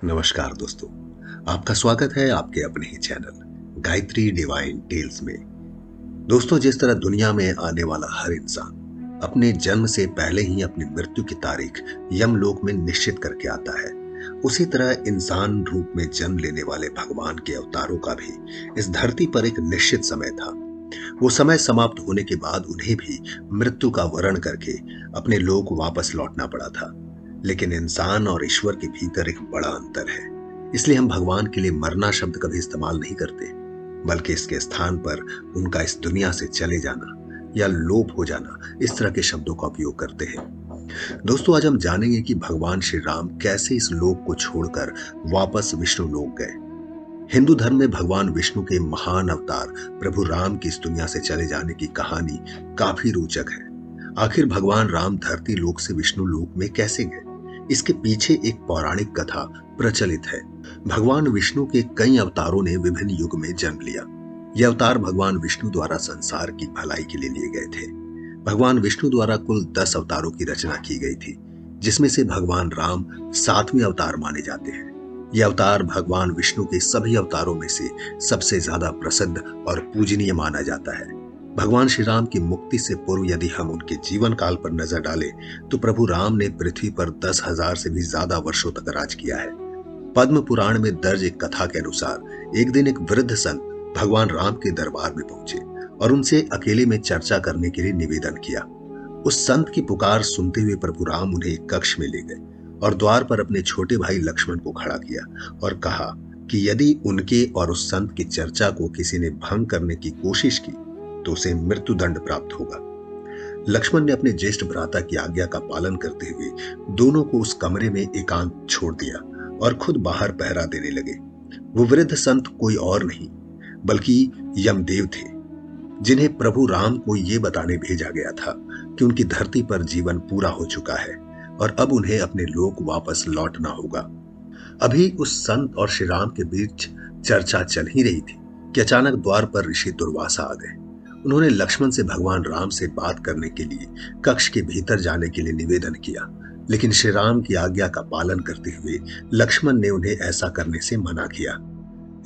नमस्कार दोस्तों, आपका स्वागत है आपके अपने ही चैनल गायत्री डिवाइन टेल्स में। दोस्तों, जिस तरह दुनिया में आने वाला हर इंसान अपने जन्म से पहले ही अपनी मृत्यु की तारीख यमलोक में निश्चित करके आता है, उसी तरह इंसान रूप में जन्म लेने वाले भगवान के अवतारों का भी इस धरती पर एक निश्चित समय था। वो समय समाप्त होने के बाद उन्हें भी मृत्यु का वरण करके अपने लोक वापस लौटना पड़ा था। लेकिन इंसान और ईश्वर के भीतर एक बड़ा अंतर है। इसलिए हम भगवान के लिए मरना शब्द कभी इस्तेमाल नहीं करते, बल्कि इसके स्थान पर उनका इस दुनिया से चले जाना या लोप हो जाना, इस तरह के शब्दों का उपयोग करते हैं। दोस्तों, आज हम जानेंगे कि भगवान श्री राम कैसे इस लोक को छोड़कर वापस विष्णु लोक गए। हिंदू धर्म में भगवान विष्णु के महान अवतार प्रभु राम की इस दुनिया से चले जाने की कहानी काफी रोचक है। आखिर भगवान राम धरती लोक से विष्णु लोक में कैसे गए, इसके पीछे एक पौराणिक कथा प्रचलित है। भगवान विष्णु के कई अवतारों ने विभिन्न युग में जन्म लिया। यह अवतार भगवान विष्णु द्वारा संसार की भलाई के लिए लिए गए थे। भगवान विष्णु द्वारा कुल 10 अवतारों की रचना की गई थी, जिसमें से भगवान राम 7वें अवतार माने जाते हैं। यह अवतार भगवान विष्णु के सभी अवतारों में से सबसे ज्यादा प्रसिद्ध और पूजनीय माना जाता है। भगवान श्री राम की मुक्ति से पूर्व यदि हम उनके जीवन काल पर नजर डालें, तो प्रभु राम ने पृथ्वी पर 10,000 से भी ज्यादा वर्षों तक राज किया है। पद्म पुराण में दर्ज एक कथा के अनुसार एक दिन एक वृद्ध संत भगवान राम के दरबार में पहुंचे और उनसे अकेले में चर्चा करने के लिए निवेदन किया। उस संत की पुकार सुनते हुए प्रभु राम उन्हें एक कक्ष में ले गए और द्वार पर अपने छोटे भाई लक्ष्मण को खड़ा किया और कहा कि यदि उनके और उस संत की चर्चा को किसी ने भंग करने की कोशिश की तो उसे मृत्यु दंड प्राप्त होगा। लक्ष्मण ने अपने ज्येष्ठ भ्राता की आज्ञा का पालन करते हुए दोनों को उस कमरे में एकांत छोड़ दिया और खुद बाहर पहरा देने लगे। वो वृद्ध संत कोई और नहीं बल्कि यमदेव थे, जिन्हें प्रभु राम को ये बताने भेजा गया था कि उनकी धरती पर जीवन पूरा हो चुका है और अब उन्हें अपने लोक वापस लौटना होगा। अभी उस संत और श्री राम के बीच चर्चा चल ही रही थी कि अचानक द्वार पर ऋषि दुर्वासा आ गए। उन्होंने लक्ष्मण से भगवान राम से बात करने के लिए कक्ष के भीतर जाने के लिए निवेदन किया, लेकिन श्री राम की आज्ञा का पालन करते हुए लक्ष्मण ने उन्हें ऐसा करने से मना किया।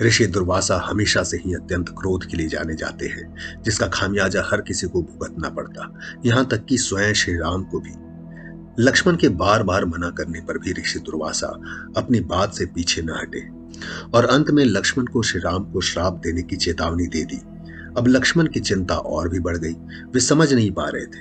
ऋषि दुर्वासा हमेशा से ही अत्यंत क्रोध के लिए जाने जाते हैं, जिसका खामियाजा हर किसी को भुगतना पड़ता, यहाँ तक कि स्वयं श्री राम को भी। लक्ष्मण के बार बार मना करने पर भी ऋषि दुर्वासा अपनी बात से पीछे न हटे और अंत में लक्ष्मण को श्री राम को श्राप देने की चेतावनी दे दी। अब लक्ष्मण की चिंता और भी बढ़ गई। वे समझ नहीं पा रहे थे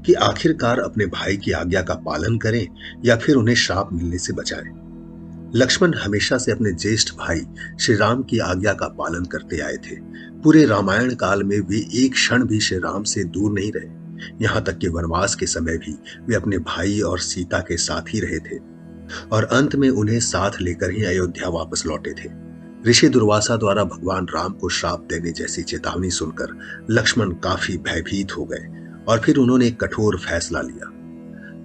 कि आखिरकार अपने भाई की आज्ञा का पालन करें या फिर उन्हें श्राप मिलने से बचाएं। लक्ष्मण हमेशा से अपने ज्येष्ठ भाई श्री राम की आज्ञा का पालन करते आए थे। पूरे रामायण काल में वे एक क्षण भी श्री राम से दूर नहीं रहे। यहाँ तक कि वनवास के समय भी वे अपने भाई और सीता के साथ ही रहे थे और अंत में उन्हें साथ लेकर ही अयोध्या वापस लौटे थे। ऋषि दुर्वासा द्वारा भगवान राम को श्राप देने जैसी चेतावनी सुनकर लक्ष्मण काफी भयभीत हो गए और फिर उन्होंने एक कठोर फैसला लिया।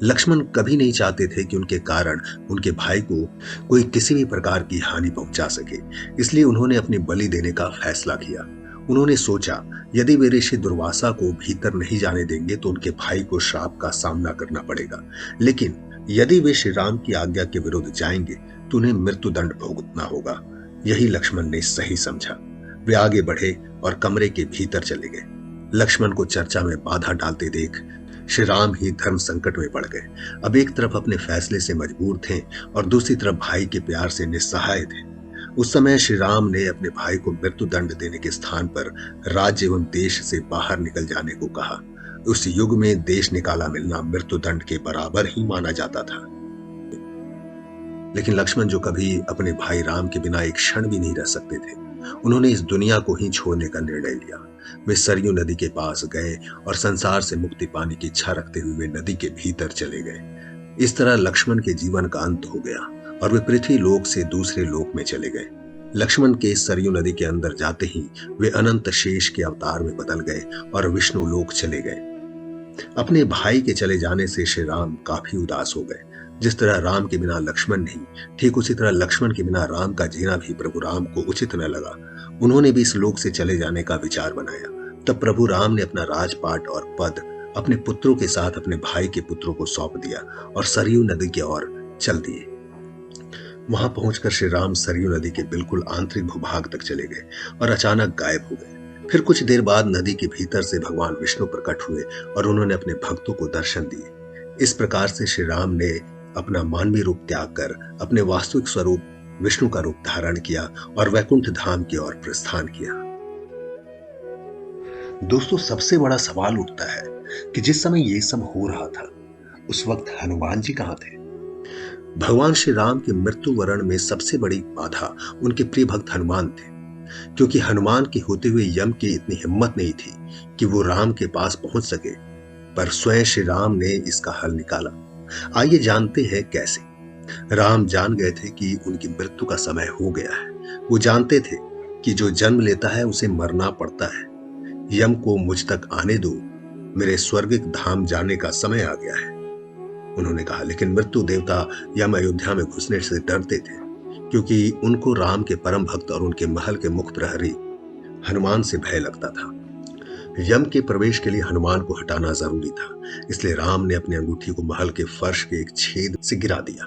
लक्ष्मण कभी नहीं चाहते थे कि उनके कारण उनके भाई को कोई किसी भी प्रकार की हानि पहुंचा सके, इसलिए उन्होंने अपनी बलि देने का फैसला किया। उन्होंने सोचा यदि वे ऋषि दुर्वासा को भीतर नहीं जाने देंगे तो उनके भाई को श्राप का सामना करना पड़ेगा, लेकिन यदि वे श्री राम की आज्ञा के विरुद्ध जाएंगे तो उन्हें मृत्यु दंड भुगतना होगा। यही लक्ष्मण ने सही समझा। वे आगे बढ़े और कमरे के भीतर चले गए। लक्ष्मण को चर्चा में बाधा डालते देख श्री राम ही धर्म संकट में पड़ गए। अब एक तरफ अपने फैसले से मजबूर थे और दूसरी तरफ भाई के प्यार से निस्सहाय थे। उस समय श्री राम ने अपने भाई को मृत्यु दंड देने के स्थान पर राज्य एवं देश से बाहर निकल जाने को कहा। उस युग में देश निकाला मिलना मृत्यु दंड के बराबर ही माना जाता था। लेकिन लक्ष्मण, जो कभी अपने भाई राम के बिना एक क्षण भी नहीं रह सकते थे, उन्होंने इस दुनिया को ही छोड़ने का निर्णय लिया। वे सरयू नदी के पास गए और संसार से मुक्ति पाने की इच्छा रखते हुए वे नदी के भीतर चले गए। इस तरह लक्ष्मण के जीवन का अंत हो गया और वे पृथ्वी लोक से दूसरे लोक में चले गए। लक्ष्मण के सरयू नदी के अंदर जाते ही वे अनंत शेष के अवतार में बदल गए और विष्णु लोक चले गए। अपने भाई के चले जाने से श्री राम काफी उदास हो गए। जिस तरह राम के बिना लक्ष्मण नहीं, ठीक उसी तरह लक्ष्मण के बिना राम का जीना भी प्रभु राम को उचित न लगा। उन्होंने भी इस लोक से चले जाने का विचार बनाया। तब प्रभु राम ने अपना राजपाट और पद अपने पुत्रों के साथ अपने भाई के पुत्रों को सौंप दिया और सरयू नदी की ओर चल दिए। वहां पहुंचकर श्री राम सरयू नदी के बिल्कुल आंतरिक भूभाग तक चले गए और अचानक गायब हो गए। फिर कुछ देर बाद नदी के भीतर से भगवान विष्णु प्रकट हुए और उन्होंने अपने भक्तों को दर्शन दिए। इस प्रकार से श्री राम ने अपना मानवीय रूप त्याग कर अपने वास्तविक स्वरूप विष्णु का रूप धारण किया और वैकुंठ धाम की ओर प्रस्थान किया। दोस्तों, सबसे बड़ा सवाल उठता है कि जिस समय ये सब हो रहा था उस वक्त हनुमान जी कहां थे। भगवान श्री राम के मृत्यु वरण में सबसे बड़ी बाधा उनके प्रिय भक्त हनुमान थे, क्योंकि हनुमान के होते हुए यम की इतनी हिम्मत नहीं थी कि वो राम के पास पहुंच सके। पर स्वयं श्री राम ने इसका हल निकाला। आइए जानते हैं कैसे। राम जान गए थे कि उनकी मृत्यु का समय हो गया है। वो जानते थे कि जो जन्म लेता है उसे मरना पड़ता है। यम को मुझ तक आने दो, मेरे स्वर्गिक धाम जाने का समय आ गया है, उन्होंने कहा। लेकिन मृत्यु देवता यम अयोध्या में घुसने से डरते थे, क्योंकि उनको राम के परम भक्त और उनके महल के मुख्य प्रहरी हनुमान से भय लगता था। यम के प्रवेश के लिए हनुमान को हटाना जरूरी था, इसलिए राम ने अपनी अंगूठी को महल के फर्श के एक छेद से गिरा दिया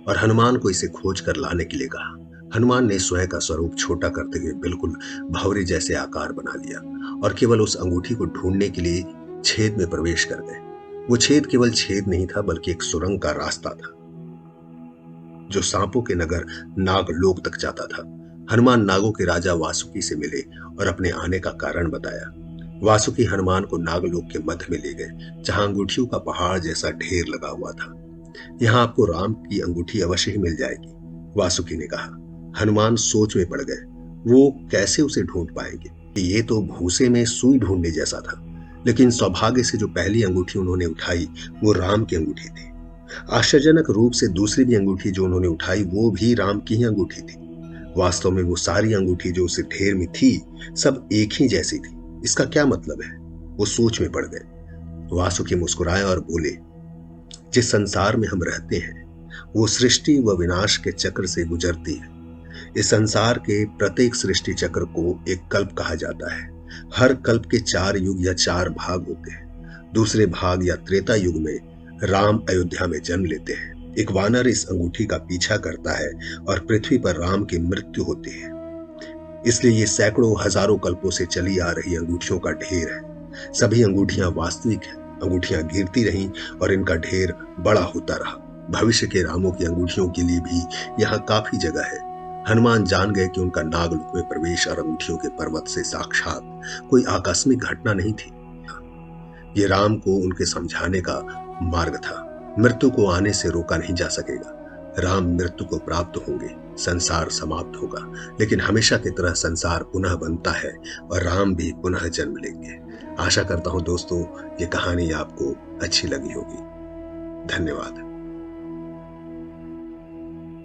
और हनुमान को इसे खोज कर लाने के लिए कहा। हनुमान ने स्वयं का स्वरूप छोटा करते हुए बिल्कुल भंवरे जैसे आकार बना लिया और केवल उस अंगूठी को ढूंढने के लिए छेद में प्रवेश कर गए। वो छेद केवल छेद नहीं था, बल्कि एक सुरंग का रास्ता था जो सांपों के नगर नागलोक तक जाता था। हनुमान नागों के राजा वासुकी से मिले और अपने आने का कारण बताया। वासुकी हनुमान को नागलोक के मध्य में ले गए, जहां अंगूठियों का पहाड़ जैसा ढेर लगा हुआ था। यहाँ आपको राम की अंगूठी अवश्य ही मिल जाएगी, वासुकी ने कहा। हनुमान सोच में पड़ गए। वो कैसे उसे ढूंढ पाएंगे? ये तो भूसे में सुई ढूंढने जैसा था। लेकिन सौभाग्य से जो पहली अंगूठी उन्होंने उठाई वो राम की अंगूठी थी। आश्चर्यजनक रूप से दूसरी भी अंगूठी जो उन्होंने उठाई वो भी राम की ही अंगूठी थी। वास्तव में वो सारी अंगूठी जो उस ढेर में थी सब एक ही जैसी थी। इसका क्या मतलब है? वो सोच में पड़ गए। वासुकी मुस्कुराए और बोले, जिस संसार में हम रहते हैं वो सृष्टि व विनाश के चक्र से गुजरती है। इस संसार के प्रत्येक सृष्टि चक्र को एक कल्प कहा जाता है। हर कल्प के 4 युग या 4 भाग होते हैं। दूसरे भाग या त्रेता युग में राम अयोध्या में जन्म लेते हैं। एक वानर इस अंगूठी का पीछा करता है और पृथ्वी पर राम की मृत्यु होती है। इसलिए ये सैकड़ों हजारों कल्पों से चली आ रही अंगूठियों का ढेर है। सभी अंगूठियां वास्तविक हैं। अंगूठियां गिरती रहीं और इनका ढेर बड़ा होता रहा। भविष्य के रामों की अंगूठियों के लिए भी यहाँ काफी जगह है। हनुमान जान गए कि उनका नागलोक में प्रवेश और अंगूठियों के पर्वत से साक्षात कोई आकस्मिक घटना नहीं थी। ये राम को उनके समझाने का मार्ग था। मृत्यु को आने से रोका नहीं जा सकेगा। राम मृत्यु को प्राप्त होंगे, संसार समाप्त होगा, लेकिन हमेशा की तरह संसार पुनः बनता है और राम भी पुनः जन्म लेंगे। आशा करता हूं दोस्तों ये कहानी आपको अच्छी लगी होगी। धन्यवाद।